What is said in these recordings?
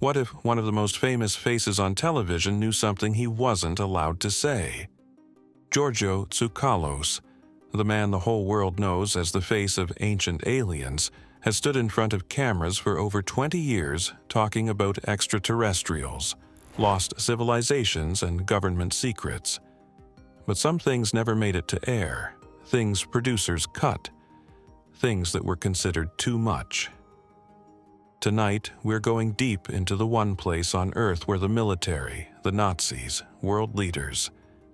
What if one of the most famous faces on television knew something he wasn't allowed to say? Giorgio Tsoukalos, the man the whole world knows as the face of Ancient Aliens, has stood in front of cameras for over 20 years talking about extraterrestrials, lost civilizations, and government secrets. But some things never made it to air, things producers cut, things that were considered too much. Tonight, we're going deep into the one place on Earth where the military, the Nazis, world leaders,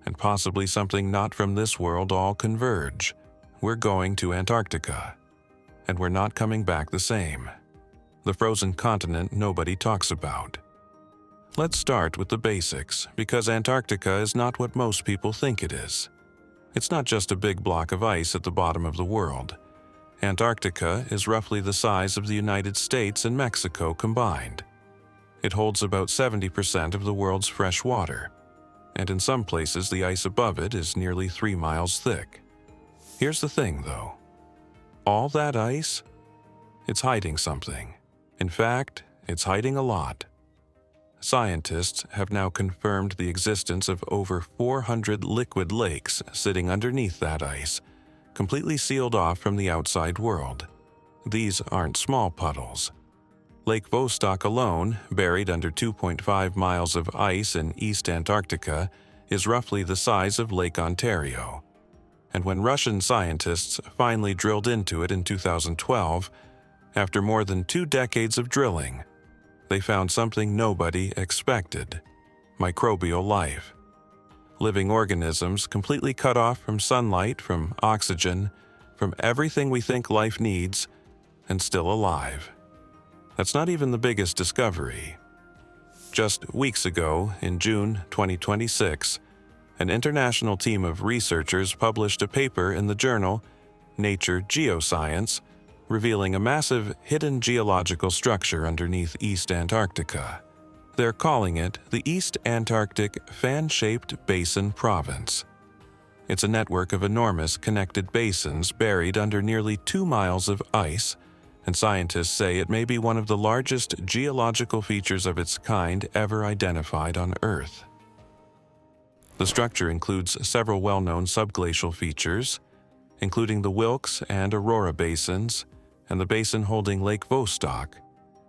and possibly something not from this world all converge. We're going to Antarctica. And we're not coming back the same. The frozen continent nobody talks about. Let's start with the basics, because Antarctica is not what most people think it is. It's not just a big block of ice at the bottom of the world. Antarctica is roughly the size of the United States and Mexico combined. It holds about 70% of the world's fresh water, and in some places the ice above it is nearly 3 miles thick. Here's the thing, though. All that ice? It's hiding something. In fact, it's hiding a lot. Scientists have now confirmed the existence of over 400 liquid lakes sitting underneath that ice, completely sealed off from the outside world. These aren't small puddles. Lake Vostok alone, buried under 2.5 miles of ice in East Antarctica, is roughly the size of Lake Ontario. And when Russian scientists finally drilled into it in 2012, after more than 2 decades of drilling, they found something nobody expected: microbial life. Living organisms completely cut off from sunlight, from oxygen, from everything we think life needs, and still alive. That's not even the biggest discovery. Just weeks ago, in June 2026, an international team of researchers published a paper in the journal Nature Geoscience, revealing a massive hidden geological structure underneath East Antarctica. They're calling it the East Antarctic Fan-Shaped Basin Province. It's a network of enormous connected basins buried under nearly 2 miles of ice, and scientists say it may be one of the largest geological features of its kind ever identified on Earth. The structure includes several well-known subglacial features, including the Wilkes and Aurora basins, and the basin holding Lake Vostok,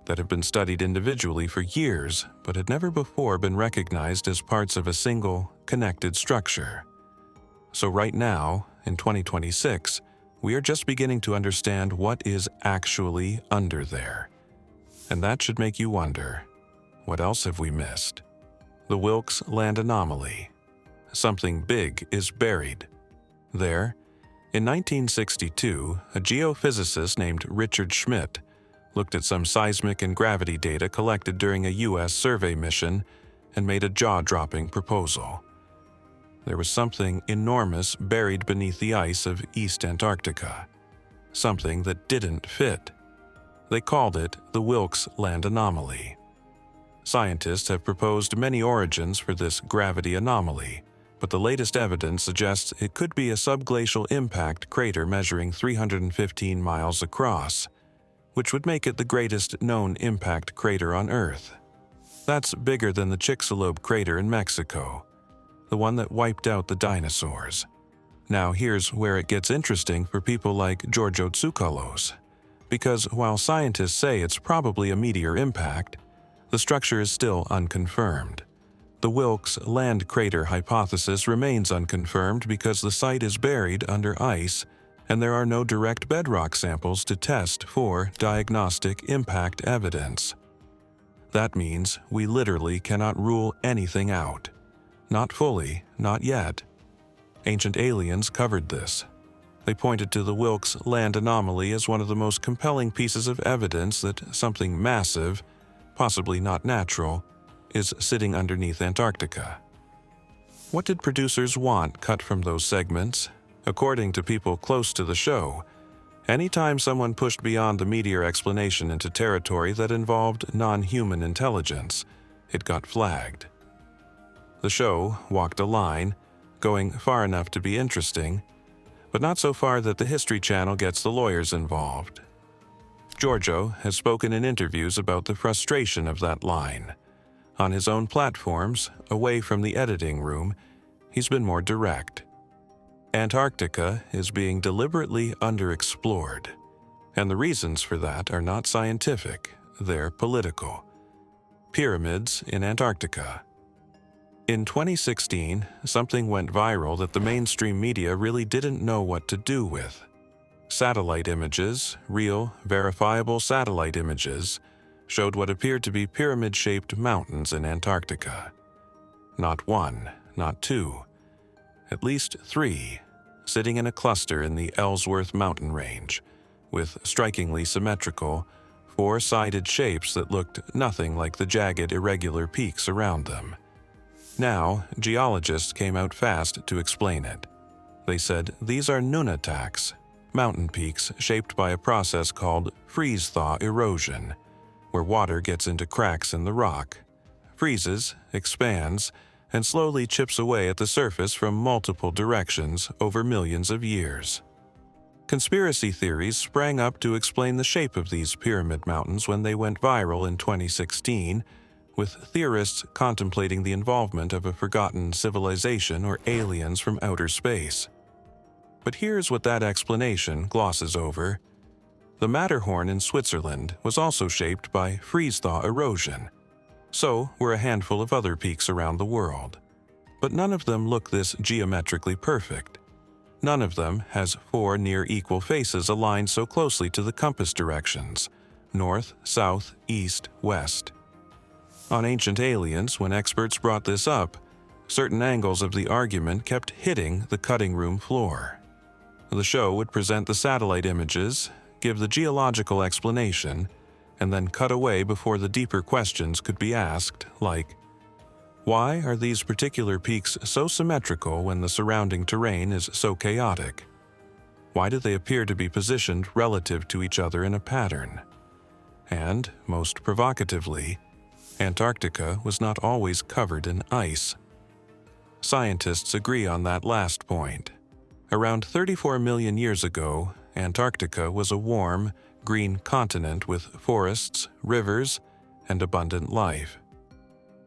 that have been studied individually for years but had never before been recognized as parts of a single, connected structure. So right now, in 2026, we are just beginning to understand what is actually under there. And that should make you wonder, what else have we missed? The Wilkes Land Anomaly. Something big is buried. There, in 1962, a geophysicist named Richard Schmidt looked at some seismic and gravity data collected during a U.S. survey mission and made a jaw-dropping proposal. There was something enormous buried beneath the ice of East Antarctica, something that didn't fit. They called it the Wilkes Land Anomaly. Scientists have proposed many origins for this gravity anomaly, but the latest evidence suggests it could be a subglacial impact crater measuring 315 miles across, which would make it the greatest known impact crater on Earth. That's bigger than the Chicxulub crater in Mexico, the one that wiped out the dinosaurs. Now here's where it gets interesting for people like Giorgio Tsoukalos, because while scientists say it's probably a meteor impact, the structure is still unconfirmed. The Wilkes land crater hypothesis remains unconfirmed because the site is buried under ice and there are no direct bedrock samples to test for diagnostic impact evidence. That means we literally cannot rule anything out. Not fully, not yet. Ancient Aliens covered this. They pointed to the Wilkes Land Anomaly as one of the most compelling pieces of evidence that something massive, possibly not natural, is sitting underneath Antarctica. What did producers want cut from those segments? According to people close to the show, anytime someone pushed beyond the meteor explanation into territory that involved non-human intelligence, it got flagged. The show walked a line, going far enough to be interesting, but not so far that the History Channel gets the lawyers involved. Giorgio has spoken in interviews about the frustration of that line. On his own platforms, away from the editing room, he's been more direct. Antarctica is being deliberately underexplored, and the reasons for that are not scientific, they're political. Pyramids in Antarctica. In 2016, something went viral that the mainstream media really didn't know what to do with. Satellite images, real, verifiable satellite images, showed what appeared to be pyramid-shaped mountains in Antarctica. Not one, not two, at least three, sitting in a cluster in the Ellsworth mountain range, with strikingly symmetrical, four-sided shapes that looked nothing like the jagged, irregular peaks around them. Now, geologists came out fast to explain it. They said these are nunataks, mountain peaks shaped by a process called freeze-thaw erosion, where water gets into cracks in the rock, freezes, expands, and slowly chips away at the surface from multiple directions over millions of years. Conspiracy theories sprang up to explain the shape of these pyramid mountains when they went viral in 2016, with theorists contemplating the involvement of a forgotten civilization or aliens from outer space. But here's what that explanation glosses over. The Matterhorn in Switzerland was also shaped by freeze-thaw erosion. So were a handful of other peaks around the world. But none of them look this geometrically perfect. None of them has four near-equal faces aligned so closely to the compass directions: north, south, east, west. On Ancient Aliens, when experts brought this up, certain angles of the argument kept hitting the cutting room floor. The show would present the satellite images, give the geological explanation, and then cut away before the deeper questions could be asked, like, why are these particular peaks so symmetrical when the surrounding terrain is so chaotic? Why do they appear to be positioned relative to each other in a pattern? And, most provocatively, Antarctica was not always covered in ice. Scientists agree on that last point. Around 34 million years ago, Antarctica was a warm, green continent with forests, rivers, and abundant life.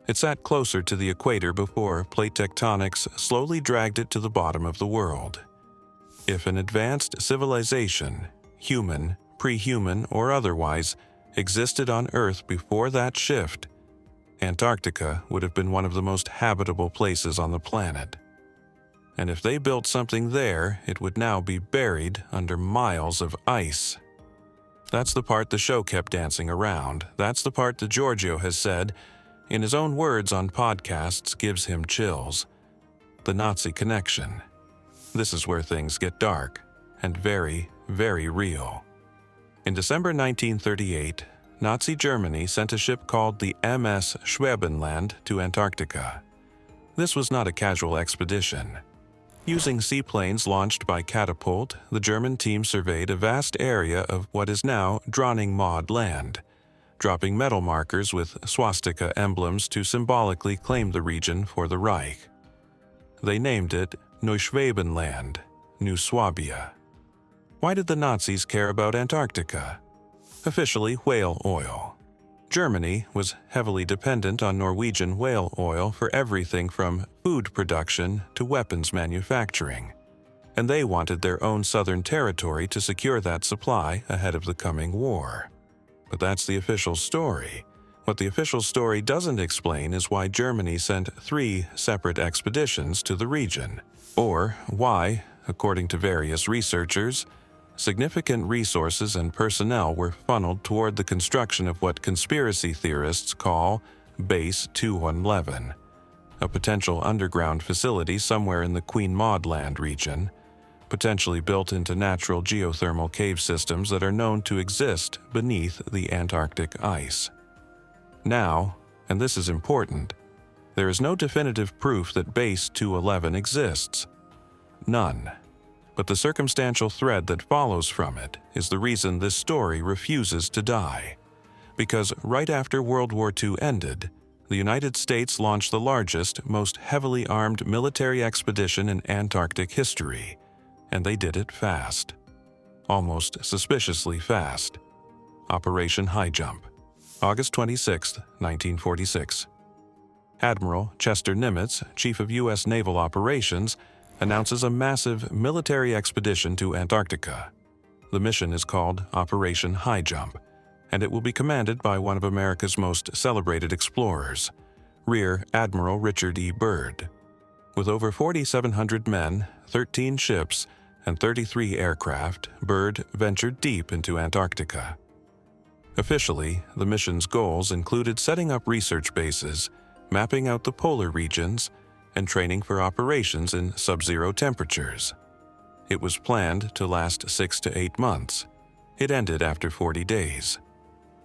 It sat closer to the equator before plate tectonics slowly dragged it to the bottom of the world. If an advanced civilization, human, pre-human, or otherwise, existed on Earth before that shift, Antarctica would have been one of the most habitable places on the planet. And if they built something there, it would now be buried under miles of ice. That's the part the show kept dancing around. That's the part that Giorgio has said, in his own words on podcasts, gives him chills. The Nazi connection. This is where things get dark, and very, very real. In December 1938, Nazi Germany sent a ship called the MS Schwabenland to Antarctica. This was not a casual expedition. Using seaplanes launched by catapult, the German team surveyed a vast area of what is now Dronning Maud Land, dropping metal markers with swastika emblems to symbolically claim the region for the Reich. They named it Neuschwabenland, New Swabia. Why did the Nazis care about Antarctica? Officially, whale oil. Germany was heavily dependent on Norwegian whale oil for everything from food production to weapons manufacturing, and they wanted their own southern territory to secure that supply ahead of the coming war. But that's the official story. What the official story doesn't explain is why Germany sent 3 separate expeditions to the region, or why, according to various researchers, significant resources and personnel were funneled toward the construction of what conspiracy theorists call Base 211, a potential underground facility somewhere in the Queen Maud Land region, potentially built into natural geothermal cave systems that are known to exist beneath the Antarctic ice. Now, and this is important, there is no definitive proof that Base 211 exists. None. But the circumstantial thread that follows from it is the reason this story refuses to die. Because right after World War II ended, the United States launched the largest, most heavily armed military expedition in Antarctic history, and they did it fast. Almost suspiciously fast. Operation High Jump. August 26, 1946. Admiral Chester Nimitz, Chief of U.S. Naval Operations, announces a massive military expedition to Antarctica. The mission is called Operation High Jump, and it will be commanded by one of America's most celebrated explorers, Rear Admiral Richard E. Byrd. With over 4,700 men, 13 ships, and 33 aircraft, Byrd ventured deep into Antarctica. Officially, the mission's goals included setting up research bases, mapping out the polar regions, and training for operations in sub-zero temperatures. It was planned to last 6 to 8 months. It ended after 40 days.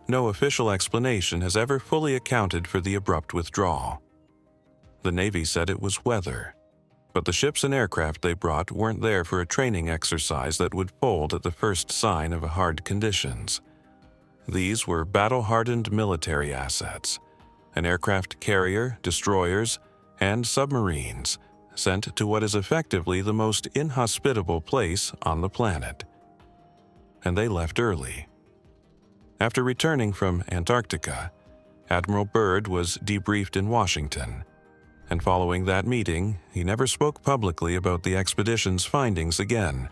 No official explanation has ever fully accounted for the abrupt withdrawal. The Navy said it was weather, but the ships and aircraft they brought weren't there for a training exercise that would fold at the first sign of hard conditions. These were battle-hardened military assets, an aircraft carrier, destroyers, and submarines sent to what is effectively the most inhospitable place on the planet. And they left early. After returning from Antarctica, Admiral Byrd was debriefed in Washington, and following that meeting, he never spoke publicly about the expedition's findings again.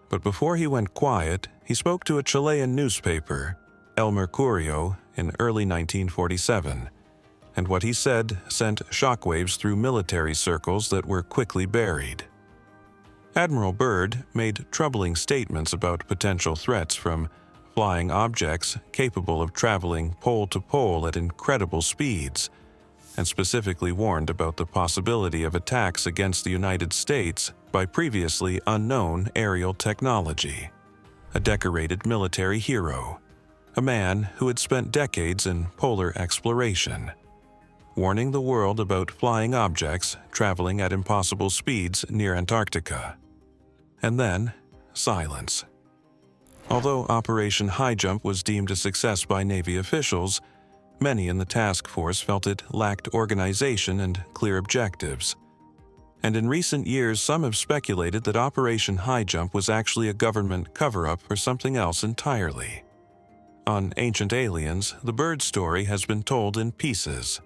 But before he went quiet, he spoke to a Chilean newspaper, El Mercurio, in early 1947, and what he said sent shockwaves through military circles that were quickly buried. Admiral Byrd made troubling statements about potential threats from flying objects capable of traveling pole to pole at incredible speeds, and specifically warned about the possibility of attacks against the United States by previously unknown aerial technology. A decorated military hero, a man who had spent decades in polar exploration, warning the world about flying objects traveling at impossible speeds near Antarctica. And then, silence. Although Operation High Jump was deemed a success by Navy officials, many in the task force felt it lacked organization and clear objectives. And in recent years, some have speculated that Operation High Jump was actually a government cover-up for something else entirely. On Ancient Aliens, the Byrd story has been told in pieces,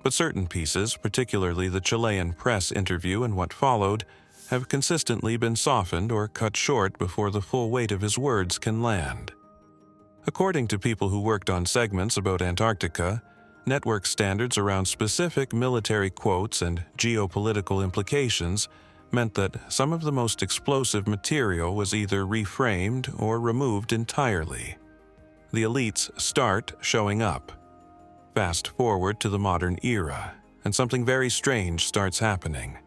but certain pieces, particularly the Chilean press interview and what followed, have consistently been softened or cut short before the full weight of his words can land. According to people who worked on segments about Antarctica, network standards around specific military quotes and geopolitical implications meant that some of the most explosive material was either reframed or removed entirely. The elites start showing up. Fast forward to the modern era, and something very strange starts happening.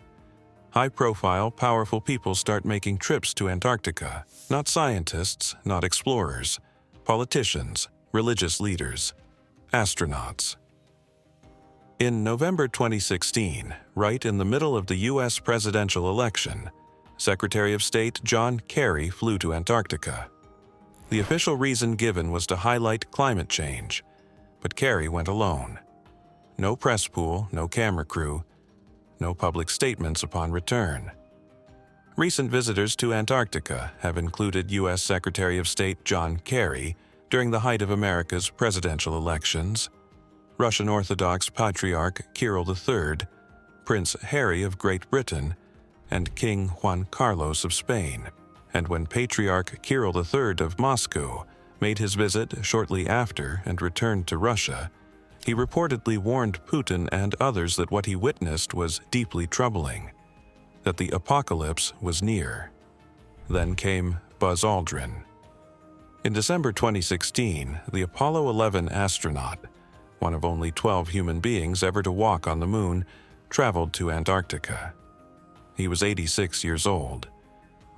High-profile, powerful people start making trips to Antarctica. Not scientists, not explorers. Politicians, religious leaders, astronauts. In November 2016, right in the middle of the U.S. presidential election, Secretary of State John Kerry flew to Antarctica. The official reason given was to highlight climate change, but Kerry went alone. No press pool, no camera crew, no public statements upon return. Recent visitors to Antarctica have included U.S. Secretary of State John Kerry during the height of America's presidential elections, Russian Orthodox Patriarch Kirill III, Prince Harry of Great Britain, and King Juan Carlos of Spain. And when Patriarch Kirill III of Moscow made his visit shortly after and returned to Russia, he reportedly warned Putin and others that what he witnessed was deeply troubling, that the apocalypse was near. Then came Buzz Aldrin. In December 2016, the Apollo 11 astronaut, one of only 12 human beings ever to walk on the moon, traveled to Antarctica. He was 86 years old.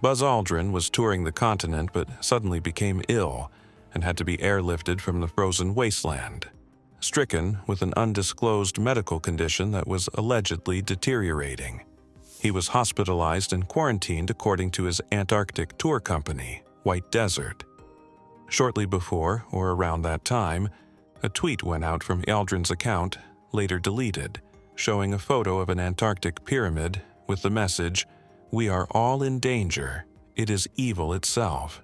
Buzz Aldrin was touring the continent but suddenly became ill and had to be airlifted from the frozen wasteland, stricken with an undisclosed medical condition that was allegedly deteriorating. He was hospitalized and quarantined according to his Antarctic tour company, White Desert. Shortly before, or around that time, a tweet went out from Aldrin's account, later deleted, showing a photo of an Antarctic pyramid with the message, "We are all in danger. It is evil itself."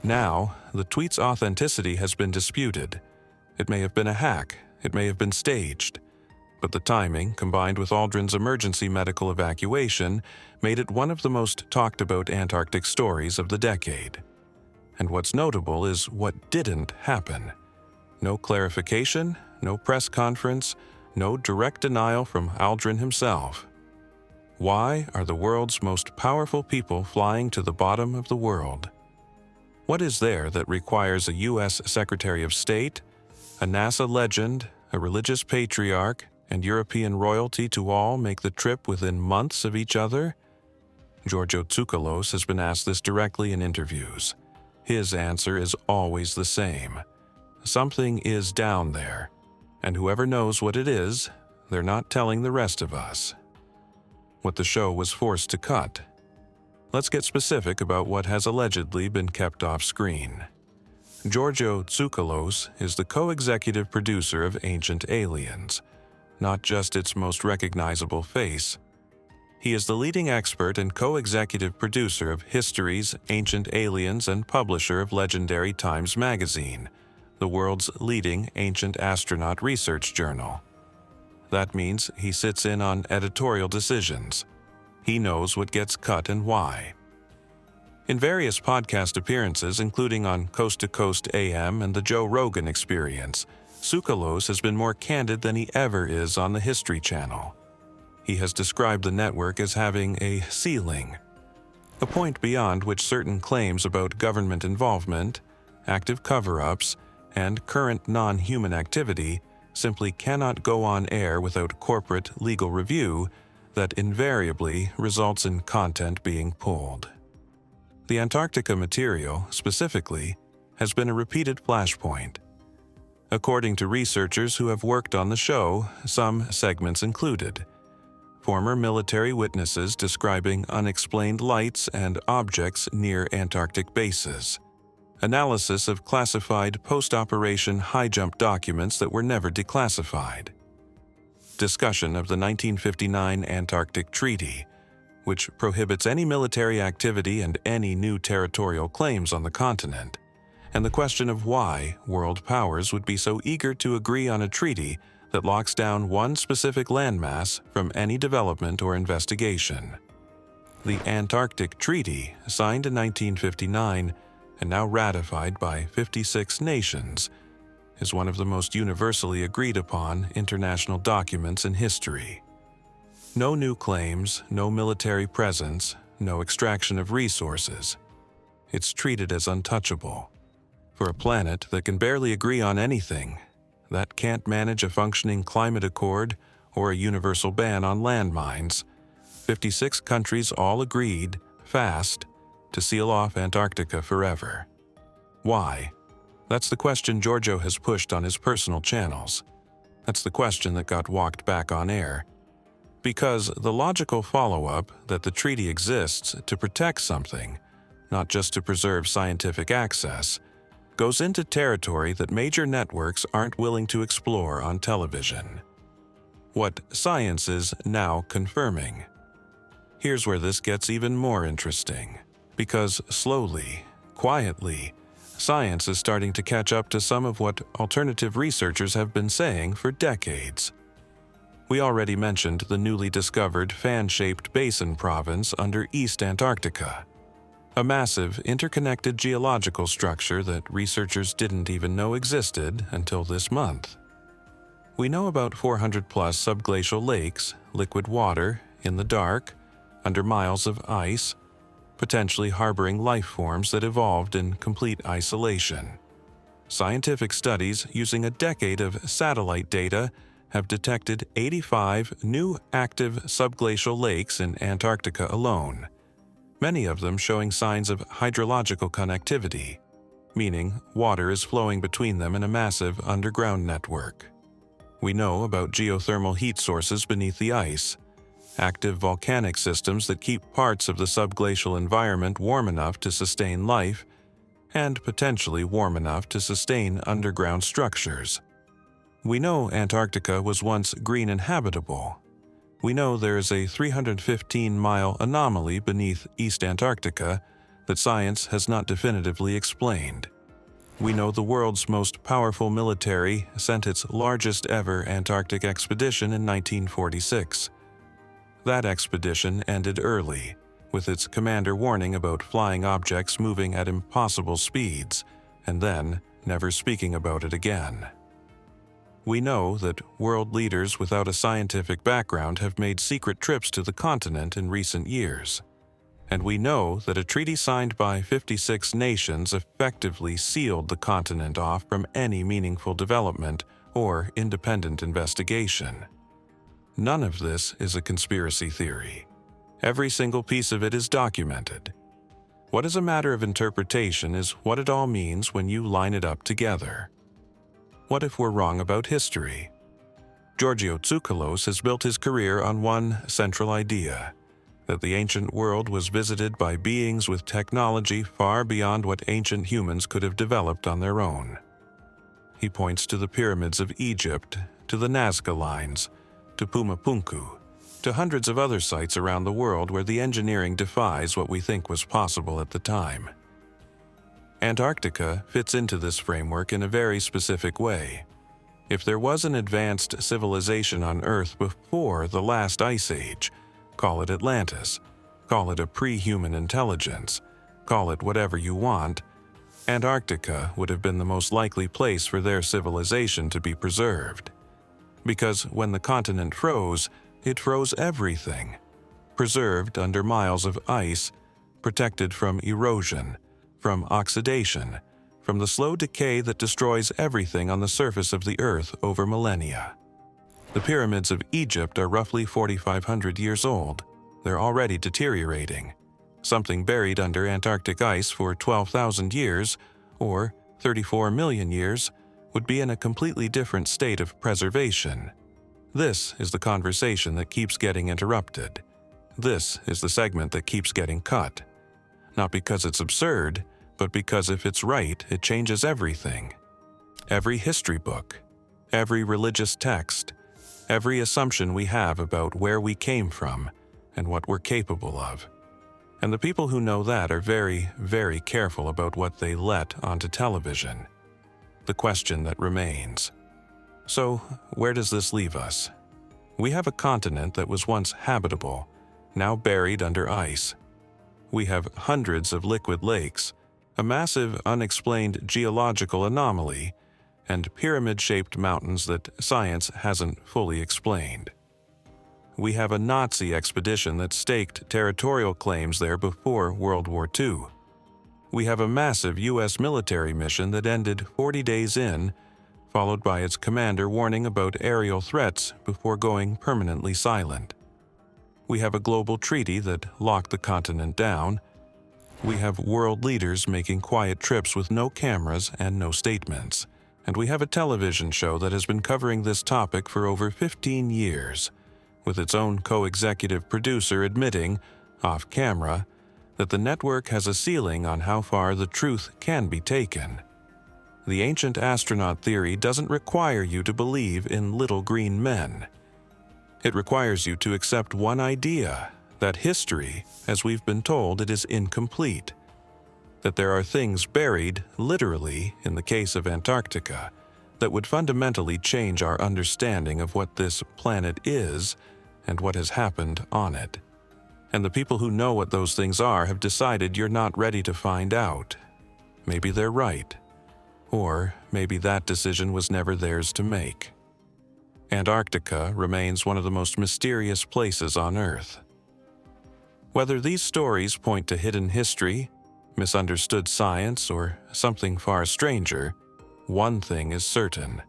Now, the tweet's authenticity has been disputed. It may have been a hack, it may have been staged, but the timing, combined with Aldrin's emergency medical evacuation, made it one of the most talked about Antarctic stories of the decade. And what's notable is what didn't happen. No clarification, no press conference, no direct denial from Aldrin himself. Why are the world's most powerful people flying to the bottom of the world? What is there that requires a U.S. Secretary of State, a NASA legend, a religious patriarch, and European royalty to all make the trip within months of each other? Giorgio Tsoukalos has been asked this directly in interviews. His answer is always the same. Something is down there, and whoever knows what it is, they're not telling the rest of us. What the show was forced to cut. Let's get specific about what has allegedly been kept off screen. Giorgio Tsoukalos is the co-executive producer of Ancient Aliens, not just its most recognizable face. He is the leading expert and co-executive producer of History's Ancient Aliens and publisher of legendary Times magazine, the world's leading ancient astronaut research journal. That means he sits in on editorial decisions. He knows what gets cut and why. In various podcast appearances, including on Coast to Coast AM and The Joe Rogan Experience, Tsoukalos has been more candid than he ever is on the History Channel. He has described the network as having a ceiling, a point beyond which certain claims about government involvement, active cover-ups, and current non-human activity simply cannot go on air without corporate legal review that invariably results in content being pulled. The Antarctica material, specifically, has been a repeated flashpoint. According to researchers who have worked on the show, some segments included former military witnesses describing unexplained lights and objects near Antarctic bases, analysis of classified post-operation high-jump documents that were never declassified, discussion of the 1959 Antarctic Treaty, which prohibits any military activity and any new territorial claims on the continent, and the question of why world powers would be so eager to agree on a treaty that locks down one specific landmass from any development or investigation. The Antarctic Treaty, signed in 1959 and now ratified by 56 nations, is one of the most universally agreed upon international documents in history. No new claims, no military presence, no extraction of resources. It's treated as untouchable. For a planet that can barely agree on anything, that can't manage a functioning climate accord or a universal ban on landmines, 56 countries all agreed, fast, to seal off Antarctica forever. Why? That's the question Giorgio has pushed on his personal channels. That's the question that got walked back on air. Because the logical follow-up that the treaty exists to protect something, not just to preserve scientific access, goes into territory that major networks aren't willing to explore on television. What science is now confirming. Here's where this gets even more interesting, because slowly, quietly, science is starting to catch up to some of what alternative researchers have been saying for decades. We already mentioned the newly discovered fan-shaped basin province under East Antarctica, a massive, interconnected geological structure that researchers didn't even know existed until this month. We know about 400-plus subglacial lakes, liquid water, in the dark, under miles of ice, potentially harboring life forms that evolved in complete isolation. Scientific studies using a decade of satellite data have detected 85 new active subglacial lakes in Antarctica alone, many of them showing signs of hydrological connectivity, meaning water is flowing between them in a massive underground network. We know about geothermal heat sources beneath the ice, active volcanic systems that keep parts of the subglacial environment warm enough to sustain life, and potentially warm enough to sustain underground structures. We know Antarctica was once green and habitable. We know there is a 315-mile anomaly beneath East Antarctica that science has not definitively explained. We know the world's most powerful military sent its largest ever Antarctic expedition in 1946. That expedition ended early, with its commander warning about flying objects moving at impossible speeds, and then never speaking about it again. We know that world leaders without a scientific background have made secret trips to the continent in recent years. And we know that a treaty signed by 56 nations effectively sealed the continent off from any meaningful development or independent investigation. None of this is a conspiracy theory. Every single piece of it is documented. What is a matter of interpretation is what it all means when you line it up together. What if we're wrong about history? Giorgio Tsoukalos has built his career on one central idea: that the ancient world was visited by beings with technology far beyond what ancient humans could have developed on their own. He points to the pyramids of Egypt, to the Nazca Lines, to Pumapunku, to hundreds of other sites around the world where the engineering defies what we think was possible at the time. Antarctica fits into this framework in a very specific way. If there was an advanced civilization on Earth before the last ice age, call it Atlantis, call it a pre-human intelligence, call it whatever you want, Antarctica would have been the most likely place for their civilization to be preserved. Because when the continent froze, it froze everything. Preserved under miles of ice, protected from erosion, from oxidation, from the slow decay that destroys everything on the surface of the Earth over millennia. The pyramids of Egypt are roughly 4,500 years old. They're already deteriorating. Something buried under Antarctic ice for 12,000 years, or 34 million years, would be in a completely different state of preservation. This is the conversation that keeps getting interrupted. This is the segment that keeps getting cut. Not because it's absurd, but because if it's right, it changes everything. Every history book, every religious text, every assumption we have about where we came from and what we're capable of. And the people who know that are very, very careful about what they let onto television. The question that remains: so, where does this leave us? We have a continent that was once habitable, now buried under ice. We have hundreds of liquid lakes, a massive unexplained geological anomaly, and pyramid-shaped mountains that science hasn't fully explained. We have a Nazi expedition that staked territorial claims there before World War II. We have a massive U.S. military mission that ended 40 days in, followed by its commander warning about aerial threats before going permanently silent. We have a global treaty that locked the continent down. We have world leaders making quiet trips with no cameras and no statements. And we have a television show that has been covering this topic for over 15 years, with its own co-executive producer admitting, off camera, that the network has a ceiling on how far the truth can be taken. The ancient astronaut theory doesn't require you to believe in little green men. It requires you to accept one idea, that history, as we've been told, it is incomplete. That there are things buried, literally, in the case of Antarctica, that would fundamentally change our understanding of what this planet is and what has happened on it. And the people who know what those things are have decided you're not ready to find out. Maybe they're right. Or maybe that decision was never theirs to make. Antarctica remains one of the most mysterious places on Earth. Whether these stories point to hidden history, misunderstood science, or something far stranger, one thing is certain.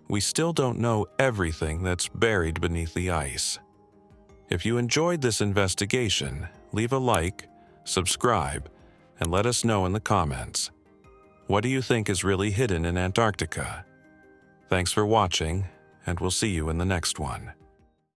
We still don't know everything that's buried beneath the ice. If you enjoyed this investigation, leave a like, subscribe, and let us know in the comments. What do you think is really hidden in Antarctica? Thanks for watching, and we'll see you in the next one.